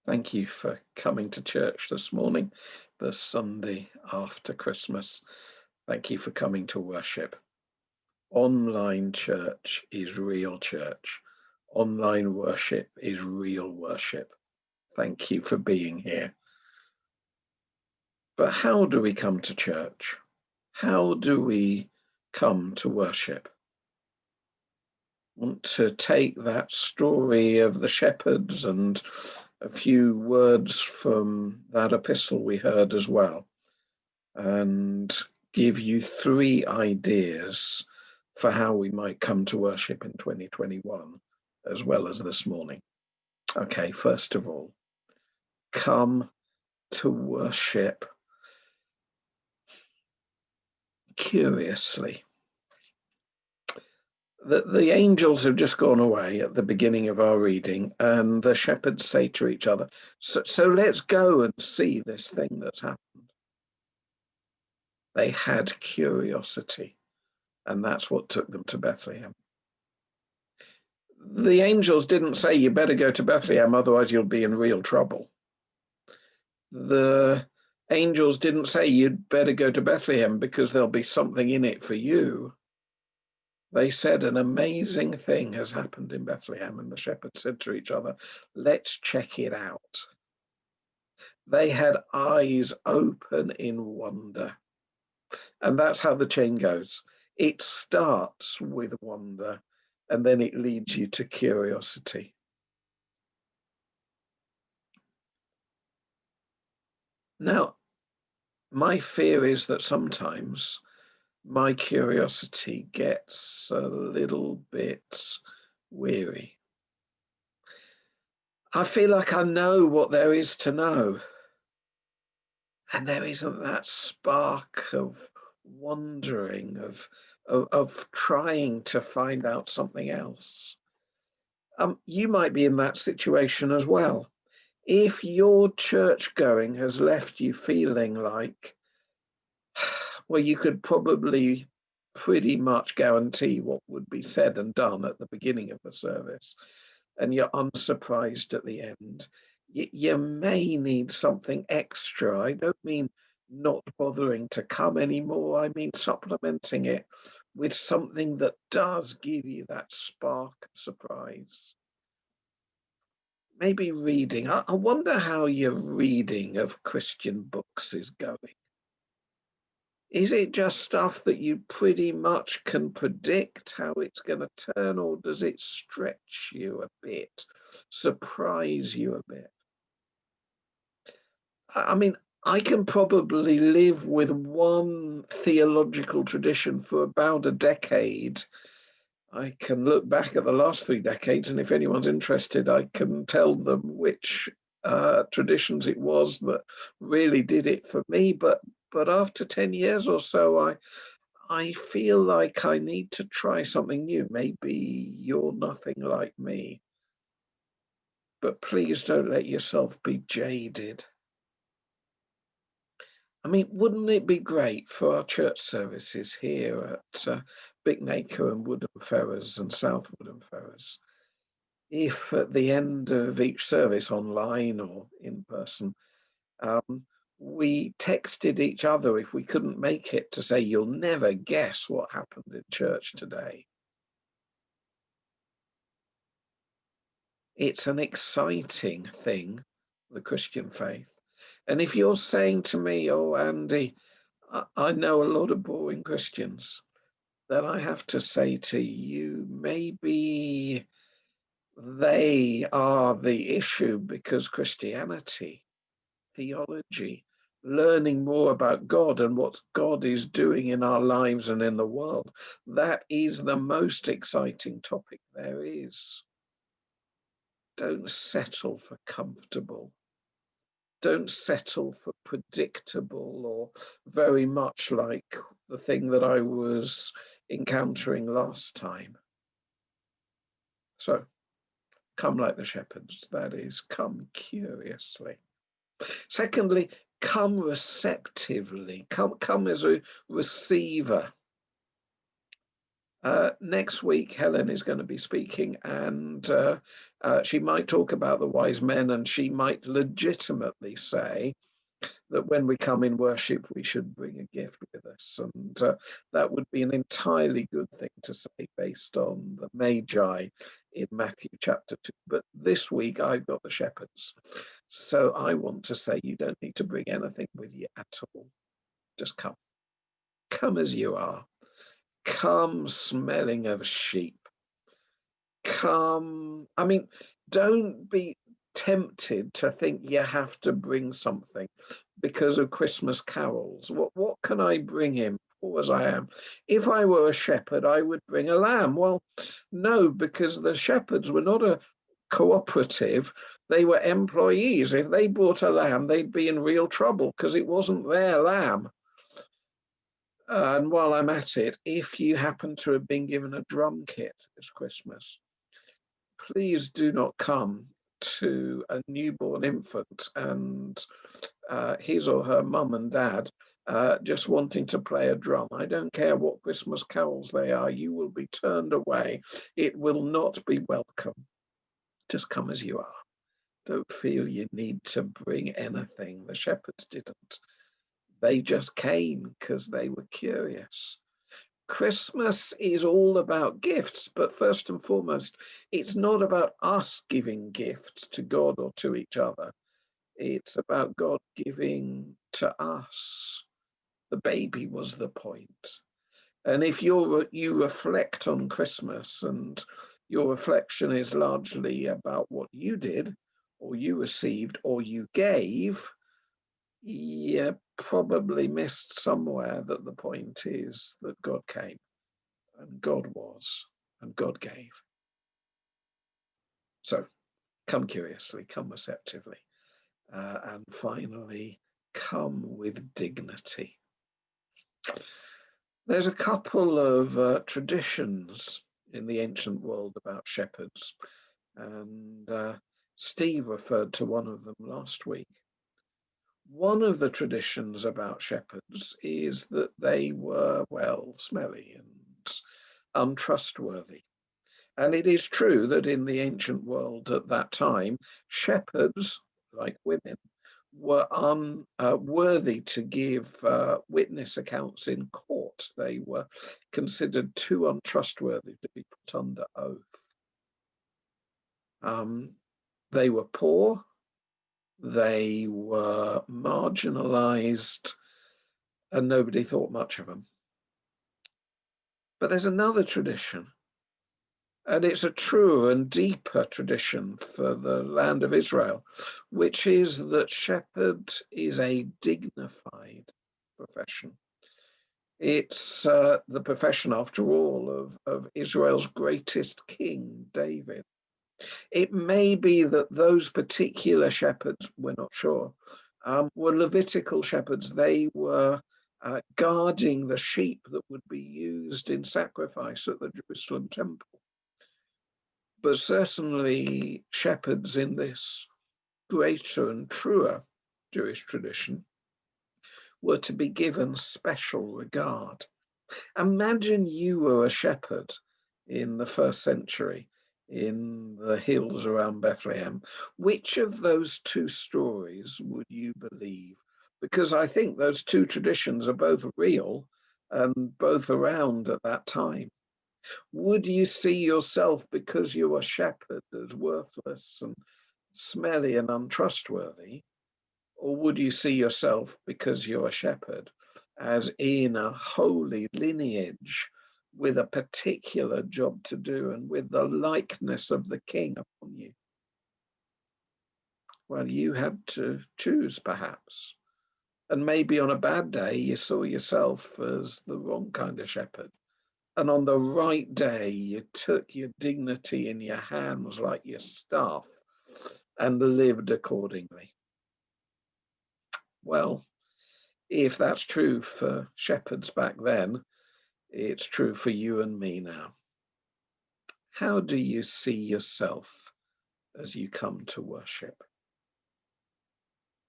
Thank you for coming to church this morning, the Sunday after Christmas. Thank you for coming to worship. Online church is real church. Online worship is real worship. Thank you for being here. But how do we come to church? How do we come to worship? I want to take that story of the shepherds and a few words from that epistle we heard as well, and give you three ideas for how we might come to worship in 2021, as well as this morning. Okay, first of all, come to worship curiously. The angels have just gone away at the beginning of our reading, and the shepherds say to each other, so let's go and see this thing that's happened. They had curiosity, and that's what took them to Bethlehem. The angels didn't say you better go to Bethlehem, otherwise you'll be in real trouble. The angels didn't say you'd better go to Bethlehem because there'll be something in it for you. They said an amazing thing has happened in Bethlehem, and the shepherds said to each other, let's check it out. They had eyes open in wonder. And that's how the chain goes. It starts with wonder, and then it leads you to curiosity. Now, my fear is that sometimes my curiosity gets a little bit weary. I feel like I know what there is to know, and there isn't that spark of wondering, of trying to find out something else. You might be in that situation as well. If your church going has left you feeling like, well, you could probably pretty much guarantee what would be said and done at the beginning of the service, and you're unsurprised at the end, you may need something extra. I don't mean not bothering to come anymore. I mean supplementing it with something that does give you that spark of surprise. Maybe reading. I wonder how your reading of Christian books is going. Is it just stuff that you pretty much can predict how it's going to turn, or does it stretch you a bit, surprise you a bit? I mean, I can probably live with one theological tradition for about a decade. I can look back at the last 3 decades, and if anyone's interested, I can tell them which traditions it was that really did it for me. But after 10 years or so, I feel like I need to try something new. Maybe you're nothing like me, but please don't let yourself be jaded. I mean, wouldn't it be great for our church services here at Bicknacre and Woodham Ferrers and South Woodham Ferrers, if at the end of each service, online or in person, we texted each other if we couldn't make it, to say, you'll never guess what happened in church today. It's an exciting thing, the Christian faith. And if you're saying to me, oh, Andy, I know a lot of boring Christians, then I have to say to you, maybe they are the issue, because Christianity, theology, learning more about God and what God is doing in our lives and in the world, that is the most exciting topic there is. Don't settle for comfortable. Don't settle for predictable or very much like the thing that I was encountering last time. So come like the shepherds, that is, come curiously. Secondly, come receptively, come as a receiver. Next week, Helen is going to be speaking, and she might talk about the wise men, and she might legitimately say that when we come in worship, we should bring a gift with us. And that would be an entirely good thing to say based on the Magi in Matthew chapter 2. But this week, I've got the shepherds. So I want to say you don't need to bring anything with you at all. Just come. Come as you are. Come smelling of sheep. Come. I mean, don't be tempted to think you have to bring something because of Christmas carols. What can I bring him, poor as I am? If I were a shepherd, I would bring a lamb. Well, no, because the shepherds were not a cooperative, they were employees. If they bought a lamb, they'd be in real trouble because it wasn't their lamb. And while I'm at it, if you happen to have been given a drum kit this Christmas, please do not come to a newborn infant and his or her mum and dad just wanting to play a drum. I don't care what Christmas carols they are, you will be turned away. It will not be welcome. Just come as you are. Don't feel you need to bring anything. The shepherds didn't. They just came because they were curious. Christmas is all about gifts, but first and foremost, it's not about us giving gifts to God or to each other. It's about God giving to us. The baby was the point. And if you reflect on Christmas and your reflection is largely about what you did or you received or you gave, you probably missed somewhere that the point is that God came and God was and God gave. So come curiously, come receptively, and finally, come with dignity. There's a couple of traditions in the ancient world about shepherds, and Steve referred to one of them last week. One of the traditions about shepherds is that they were, well, smelly and untrustworthy. And it is true that in the ancient world at that time, shepherds, like women, were unworthy to give witness accounts in court. They were considered too untrustworthy to be put under oath. They were poor, they were marginalized, and nobody thought much of them. But there's another tradition, and it's a truer and deeper tradition for the land of Israel, which is that shepherd is a dignified profession. It's the profession, after all, of Israel's greatest king, David. It may be that those particular shepherds, we're not sure, were Levitical shepherds. They were guarding the sheep that would be used in sacrifice at the Jerusalem temple. But certainly shepherds in this greater and truer Jewish tradition were to be given special regard. Imagine you were a shepherd in the first century in the hills around Bethlehem. Which of those two stories would you believe? Because I think those two traditions are both real and both around at that time. Would you see yourself, because you're a shepherd, as worthless and smelly and untrustworthy? Or would you see yourself, because you're a shepherd, as in a holy lineage with a particular job to do and with the likeness of the king upon you? Well, you had to choose, perhaps. And maybe on a bad day, you saw yourself as the wrong kind of shepherd. And on the right day, you took your dignity in your hands like your staff and lived accordingly. Well, if that's true for shepherds back then, it's true for you and me now. How do you see yourself as you come to worship?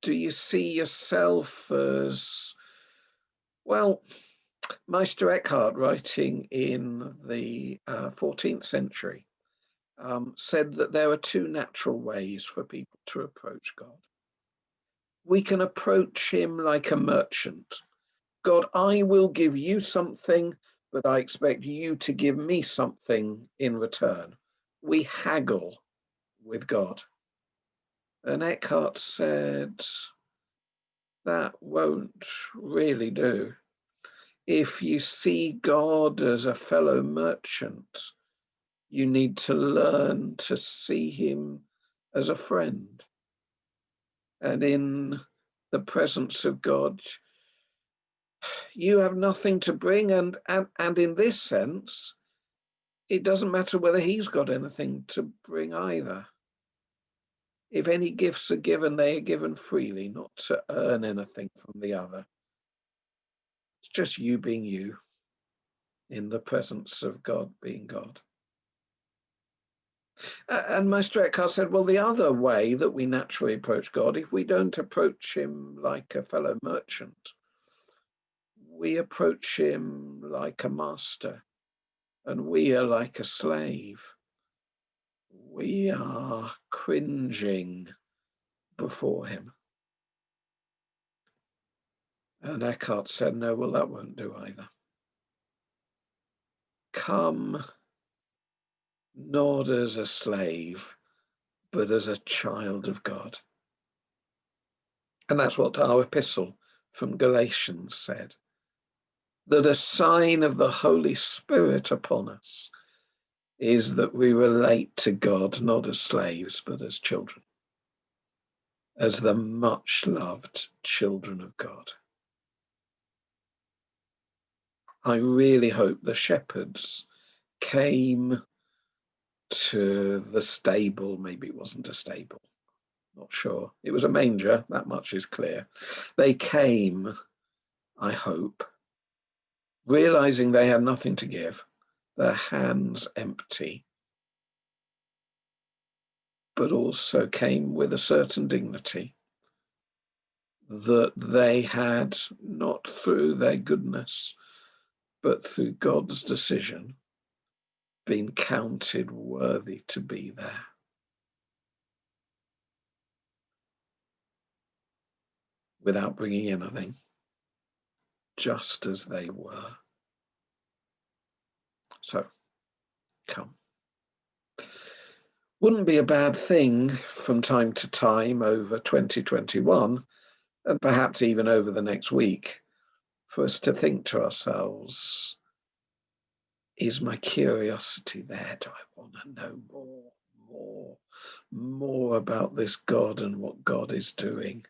Do you see yourself as, well, Meister Eckhart, writing in the 14th century, said that there are two natural ways for people to approach God. We can approach him like a merchant. God, I will give you something, but I expect you to give me something in return. We haggle with God. And Eckhart said, that won't really do. If you see God as a fellow merchant, you need to learn to see him as a friend. And in the presence of God, you have nothing to bring. And in this sense, it doesn't matter whether he's got anything to bring either. If any gifts are given, they are given freely, not to earn anything from the other. It's just you being you in the presence of God being God. And Meister Eckhart said, well, the other way that we naturally approach God, if we don't approach him like a fellow merchant, we approach him like a master, and we are like a slave. We are cringing before him. And Eckhart said, no, well, that won't do either. Come not as a slave, but as a child of God. And that's what our epistle from Galatians said, that a sign of the Holy Spirit upon us is that we relate to God not as slaves, but as children, as the much loved children of God. I really hope the shepherds came to the stable. Maybe it wasn't a stable, not sure. It was a manger, that much is clear. They came, I hope, realizing they had nothing to give, their hands empty, but also came with a certain dignity that they had, not through their goodness, but through God's decision, been counted worthy to be there. Without bringing anything, just as they were. So, come. Wouldn't be a bad thing from time to time over 2021, and perhaps even over the next week, for us to think to ourselves, is my curiosity there? Do I want to know more about this God and what God is doing?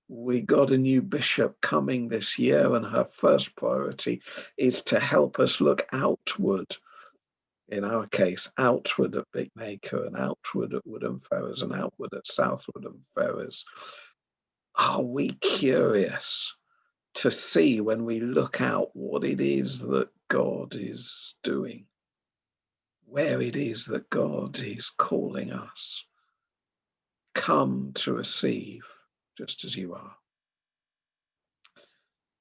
We got a new bishop coming this year, and her first priority is to help us look outward. In our case, outward at Bigmaker and outward at Woodham Ferrers and outward at South Woodham Ferrers. Are we curious to see when we look out what it is that God is doing, where it is that God is calling us? Come to receive just as you are,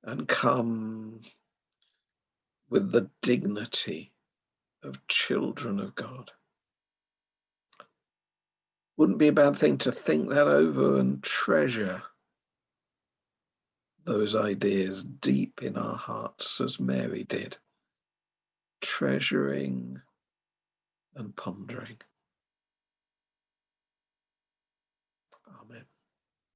and come with the dignity of children of God. Wouldn't be a bad thing to think that over and treasure those ideas deep in our hearts as Mary did, treasuring and pondering. Amen.